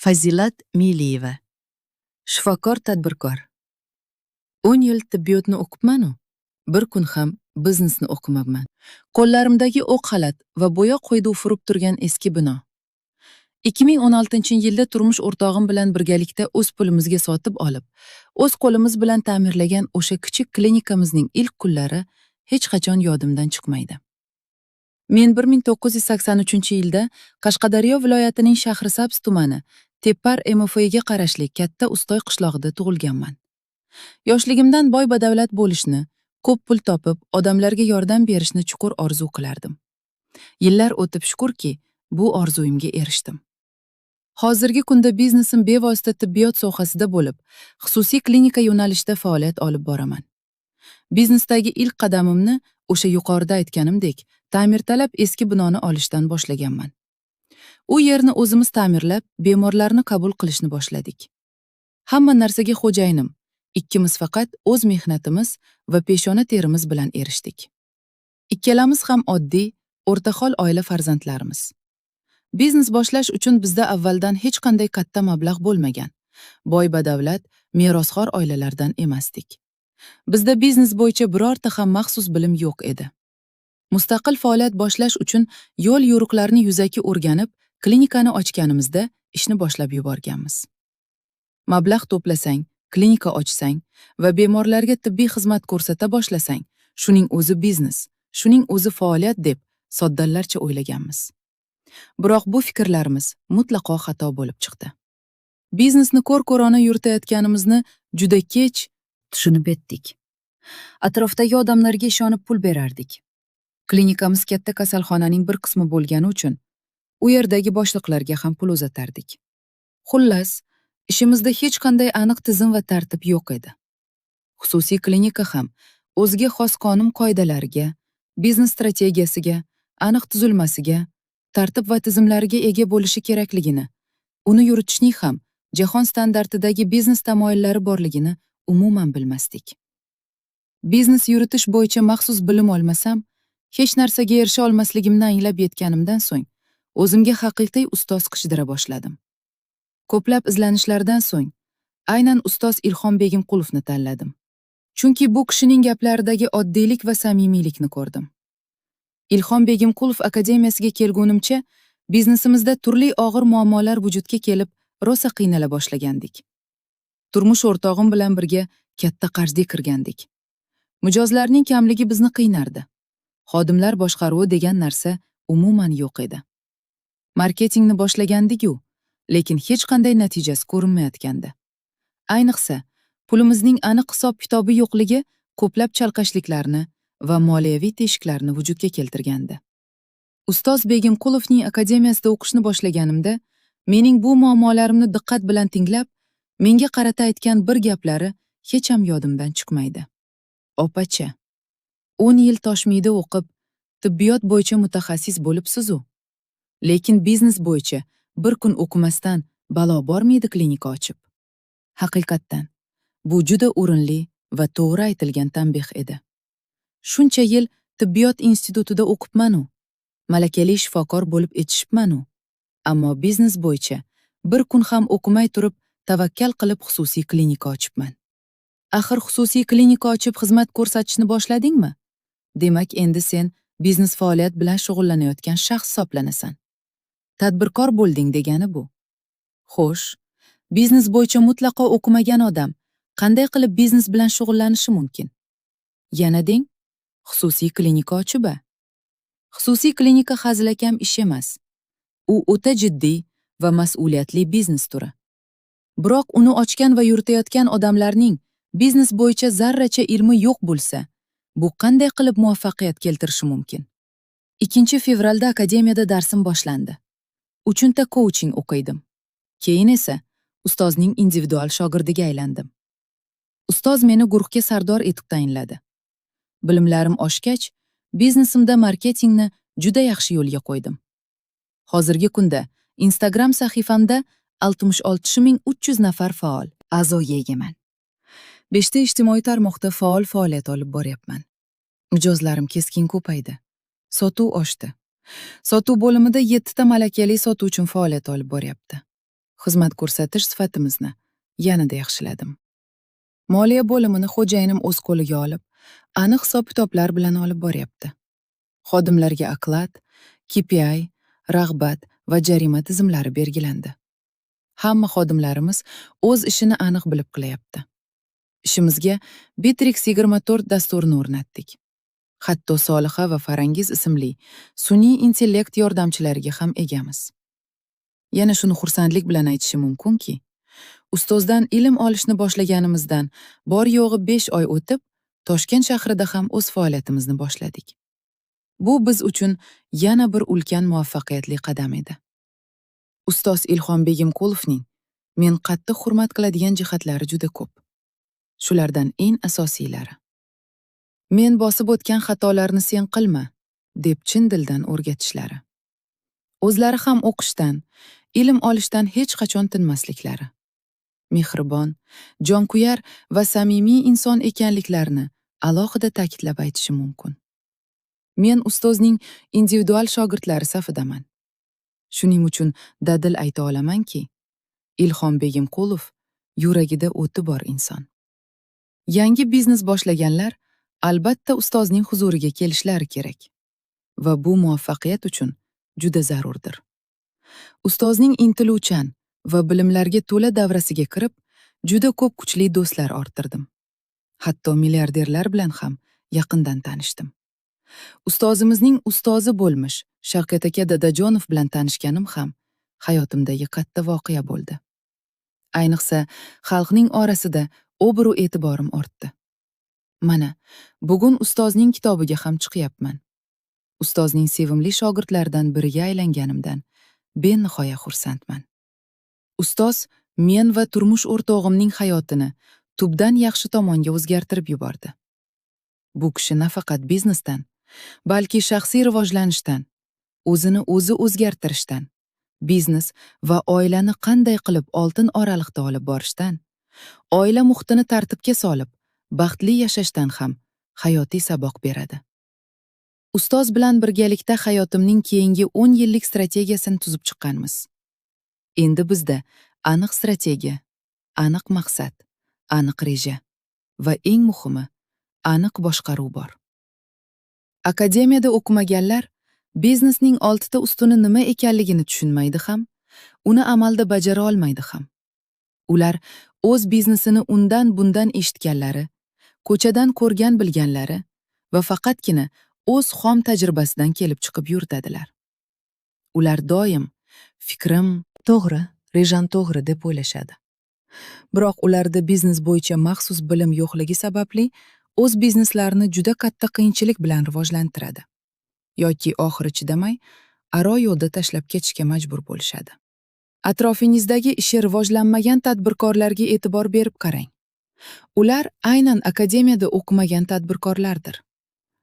Fazilat Miliyeva, shifokor tadbirkor. 10 yil tibbiyotni o'qibman-u, bir kun ham biznesni o'qimabman. Qo'llarimdagi o'q xalat va bo'yoq quyida ufurib turgan eski bino. 2016-yilda turmush o'rtog'im bilan birgalikda o'z pulimizga sotib olib, o'z qo'limiz bilan ta'mirlagan o'sha kichik klinikamizning ilk kunlari hech qachon yodimdan chiqmaydi. Men 1983-yilda Qashqadaryo viloyatining Shahrisabz tumani Tepar MFIga qarashli katta Ustoy qishlog'ida tug'ilganman. Yoshligimdan boy badavlat bo'lishni, ko'p pul topib, odamlarga yordam berishni chuqur orzu qilardim. Yillar o'tib shukurki, bu orzuyimga erishdim. Hozirgi kunda biznesim bevosita tibbiyot sohasida bo'lib, xususiy klinika yo'nalishida faoliyat olib boraman. Biznesdagi ilk qadamimni o'sha yuqorida aytganimdek, ta'mirtalab eski binoni olishdan boshlaganman. U yerni o'zimiz ta'mirlab, bemorlarni qabul qilishni boshladik. Hamma narsaga xo'jayinim, ikkimiz faqat o'z mehnatimiz va peshona terimiz bilan erishdik. Ikkalamiz ham oddiy, o'rtahol oila farzandlarimiz. Biznes boshlash uchun bizda avvaldan hech qanday katta mablag' bo'lmagan. Boy badavlat, merosxo'r oilalardan emasdik. Bizda biznes bo'yicha birorta ham maxsus bilim yo'q edi. Mustaqil faoliyat boshlash uchun yo'l yo'riqlarni yuzaki o'rganib, klinikani ochganimizda ishni boshlab yuborganmiz. Mablag' to'plasang, klinika ochsang va bemorlarga tibbiy xizmat ko'rsata boshlasang, shuning o'zi biznes, shuning o'zi faoliyat deb soddallarcha o'ylaganmiz. Biroq bu fikrlarimiz mutlaqo xato bo'lib chiqdi. Biznesni ko'r-ko'rona yuritayotganimizni juda kech tushunib yetdik. Atrofdagi odamlarga ishonib pul berardik. Klinikamiz katta kasalxonaning bir qismi bo'lgani uchun u yerdagi boshliqlarga ham pul uzatardik. Xullas, ishimizda hech qanday aniq tizim va tartib yo'q edi. Xususiy klinika ham o'ziga xos qonun-qoidalariga, biznes strategiyasiga, aniq tuzilmasiga, tartib va tizimlariga ega bo'lishi kerakligini, uni yuritishning ham jahon standartidagi biznes tamoyillari borligini umuman bilmasdik. Biznes yuritish bo'yicha maxsus bilim olmasam, hech narsaga erisha olmasligimni anglab yetganimdan so'ng, o'zimga haqiqiy ustoz qishdira boshladim. Ko'plab izlanishlardan so'ng, aynan ustoz Ilhom Begimqulovni tanladim. Chunki bu kishining gaplaridagi oddiylik va samimiylikni ko'rdim. Ilhom Begimqulov akademiyasiga kelgunimcha, biznesimizda turli og'ir muammolar vujudga kelib, rosa qiynala boshlagandik. Turmush o'rtog'im bilan birga katta qarzga kirgandik. Mijozlarning kamligi bizni qiynardi. Xodimlar boshqaruvi degan narsa umuman yo'q edi. Marketingni boshlagandik-ku, lekin hech qanday natijasi ko'rinmayotgandi. Ayniqsa, pulimizning aniq hisob-kitobi yo'qligi ko'plab chalqashliklarni va moliyaviy teshiklarni vujudga keltirgandi. Ustoz Begimqulovning akademiyasida o'qishni boshlaganimda, mening bu muammolarimni diqqat bilan tinglab, menga qarata aytgan bir gaplari hech ham yodimdan chiqmaydi. Opacha, 10 yil Toshmiyda o'qib, tibbiyot bo'yicha mutaxassis bo'libsiz-u. Lekin biznes bo'yicha bir kun o'qimasdan balo bormaydi klinika ochib. Haqiqatdan, bu juda o'rinli va to'g'ri aytilgan tanbeh edi. Shuncha yil tibbiyot institutida o'qibman-u, malakali shifokor bo'lib yetishibman-u, ammo biznes bo'yicha bir kun ham o'qimay turib tavakkal qilib xususiy klinika ochibman. Axir xususiy klinika ochib xizmat ko'rsatishni boshladingmi? Demak, endi sen biznes faoliyat bilan shug'ullanayotgan shaxs hisoblanasan. Tadbirkor bo'lding degani bu. Xo'sh, biznes bo'yicha mutlaqo o'qimagan odam qanday qilib biznes bilan shug'ullanishi mumkin? Yana deng, xususiy klinika ochib-a? Xususiy klinika hazilakam ish emas. U o'ta jiddiy va mas'uliyatli biznes turi. Biroq uni ochgan va yuritayotgan odamlarning biznes bo'yicha zarracha ilmi yo'q bo'lsa, bu qanday qilib muvaffaqiyat keltirishi mumkin? 2 fevralda akademiyada darsim boshlandi. 3 coaching o'qiydim. Keyin esa ustozning individual shogirdiga aylandim. Ustoz meni guruhga sardor etib tayinladi. Bilimlarim oshgach, biznesimda marketingni juda yaxshi yo'lga qo'ydim. Hozirgi kunda Instagram sahifamda 66.300 nafar faol a'zoga egaman. 5 ta ijtimoiy tarmoqda faol faoliyat olib boryapman. Mijozlarim keskin ko'paydi. Sotuv oshdi. Sotuv bo'limida 7 ta malakali sotuvchim faoliyat olib boryapti. xizmat ko'rsatish sifatimizni yanada yaxshiladim. Moliya bo'limini xo'jayinim o'z qo'liga olib, aniq hisob-kitoblar bilan olib boryapti. Xodimlarga oklad, KPI, rag'bat va jarima tizimlari belgilandi. Hamma xodimlarimiz o'z ishini aniq bilib qilyapti. Ishimizga Bittrex 24 dasturini o'rnatdik. Hatto Solixa va Farangiz ismli sun'iy intellekt yordamchilariga ham egamiz. Yana shuni xursandlik bilan aytishim mumkinki, ustozdan ilm olishni boshlaganimizdan bor yo'g'i 5 oy o'tib, Toshkent shahrida ham o'z faoliyatimizni boshladik. Bu biz uchun yana bir ulkan muvaffaqiyatli qadam edi. Ustoz Ilhom Begimqulovning men qattiq hurmat qiladigan jihatlari juda ko'p. Shulardan eng asosiylari: men bosib o'tgan xatolarni sen qilma, deb chin dildan o'rgatishlari. O'zlari ham o'qishdan, ilm olishdan hech qachon tinmasliklari. Mehribon, jonkuyar va samimiy inson ekanliklarini alohida ta'kidlab aytishim mumkin. Men ustozning individual shogirdlari safidaman. Shuning uchun dadil ayta olamanki, Ilhom Begimqulov yuragida o'ti bor inson. Yangi biznes boshlaganlar albatta ustozning huzuriga kelishlari kerak va bu muvaffaqiyat uchun juda zarurdir. Ustozning intiluvchan va bilimlarga to'la davrasiga kirib, juda ko'p kuchli do'stlar orttirdim. Hatto milliarderlar bilan ham yaqindan tanishdim. Ustozimizning ustozi bo'lmish Shavkat aka Dadajonov bilan tanishganim ham hayotimdagi katta voqea bo'ldi. Ayniqsa, xalqning orasida obro' e'tiborim ortdi. Mana, bugun ustozning kitobiga ham chiqyapman. Ustozning sevimli shogirdlaridan biriga aylanganimdan benihoya xursandman. Ustoz men va turmush o'rtog'imning hayotini tubdan yaxshi tomonga o'zgartirib yubordi. Bu kishi nafaqat biznesdan, balki shaxsiy rivojlanishdan, o'zini o'zi o'zgartirishdan, biznes va oilani qanday qilib oltin oraliqda olib borishdan, oila muhitini tartibga solib, baxtli yashashdan ham hayotiy saboq beradi. Ustoz bilan birgalikda hayotimning keyingi 10 yillik strategiyasini tuzib chiqqanmiz. Endi bizda aniq strategiya, aniq maqsad, aniq reja va eng muhimi, aniq boshqaruv bor. Akademiyada o'qimaganlar biznesning 6 ta ustuni nima ekanligini tushunmaydi ham, uni amalda bajara olmaydi ham. Ular o'z biznesini undan bundan eshitganlari, ko'chadan ko'rgan bilganlari va faqatgina o'z xom tajribasidan kelib chiqib yuritadilar. Ular doim fikrim to'g'ri, rejam to'g'ri deb o'ylashadi. Biroq ularda biznes bo'yicha maxsus bilim yo'qligi sababli o'z bizneslarini juda katta qiyinchilik bilan rivojlantiradi. Yoki oxiri chidamay, aro yo'lda tashlab ketishga majbur bo'lishadi. Atrofingizdagi ishi rivojlanmagan tadbirkorlarga e'tibor berib qarang. Ular aynan akademiyada o'qimagan tadbirkorlardir.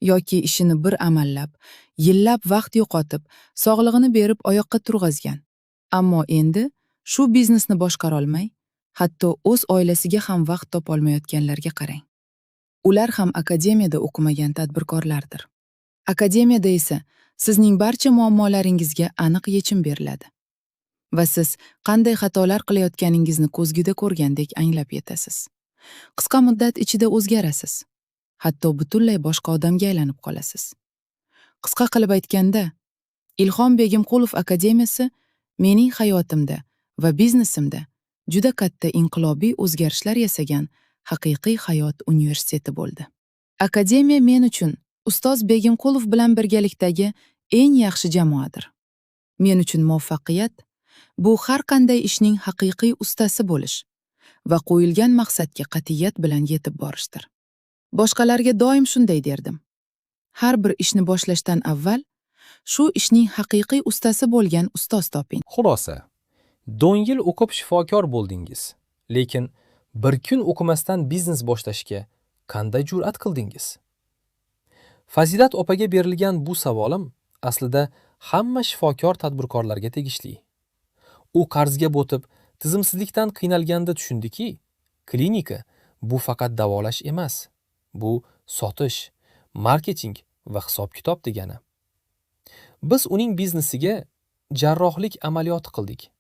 Yoki ishini bir amallab, yillab vaqt yo'qotib, sog'lig'ini berib oyoqqa turg'azgan. Ammo endi shu biznesni boshqara olmay, hatto o'z oilasiga ham vaqt topa olmayotganlarga qarang. Ular ham akademiyada o'qimagan tadbirkorlardir. Akademiyada esa sizning barcha muammolaringizga aniq yechim beriladi. Va siz qanday xatolar qilayotganingizni ko'zguda ko'rgandek anglab yetasiz. Qisqa muddat ichida o'zgarasiz. Hatto butunlay boshqa odamga aylanib qolasiz. Qisqa qilib aytganda, Ilhom Begimqulov akademiyasi mening hayotimda va biznesimda juda katta inqilobiy o'zgarishlar yasagan haqiqiy hayot universiteti bo'ldi. Akademiya men uchun ustoz Begimqulov bilan birgalikdagi eng yaxshi jamoadir. Men uchun muvaffaqiyat bu har qanday ishning haqiqiy ustasi bo'lish va qo'yilgan maqsadga qat'iyat bilan yetib borishdir. Boshqalarga doim shunday derdim. Har bir ishni boshlashdan avval shu ishning haqiqiy ustasi bo'lgan ustoz toping. Xulosa. 10 yil o'qib shifokor bo'ldingiz, lekin bir kun o'qimasdan biznes boshlashga qanday jur'at qildingiz? Fazilat opaga berilgan bu savolim aslida hamma shifokor tadbirkorlarga tegishli. U qarzga botib, tizimsizlikdan qiynalganda tushundiki, klinika bu faqat davolash emas, bu sotish, marketing va hisob-kitob degani. Biz uning biznesiga jarrohlik amaliyoti qildik.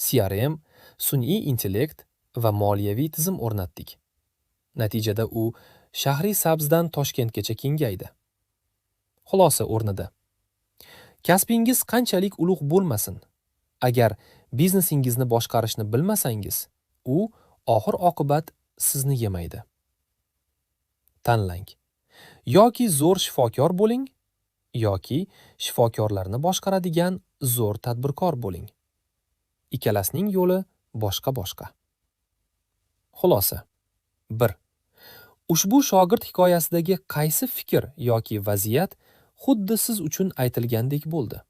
CRM sun'iy intellekt va moliyaviy tizim o'rnatdik. Natijada u Shahri Sabzdan Toshkentgacha kengaydi. Xulosa o'rnida. Kasbingiz qanchalik ulug' bo'lmasin, agar biznesingizni boshqarishni bilmasangiz, u oxir-oqibat sizni yemaydi. Tanlang. Yoki zo'r shifokor bo'ling, yoki shifokorlarni boshqaradigan zo'r tadbirkor bo'ling. Ikkalasining yo'li boshqa-boshqa. Xulosa. 1. Ushbu shogird hikoyasidagi qaysi fikr yoki vaziyat xuddi siz uchun aytilgandek bo'ldi?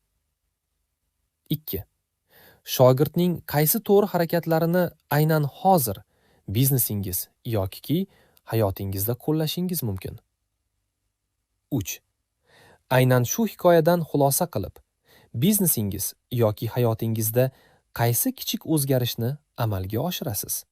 2. Shogirdning qaysi to'g'ri harakatlarini aynan hozir biznesingiz yoki hayotingizda qo'llashingiz mumkin? 3. Aynan shu hikoyadan xulosa qilib, biznesingiz yoki hayotingizda qaysi kichik o'zgarishni amalga oshirasiz?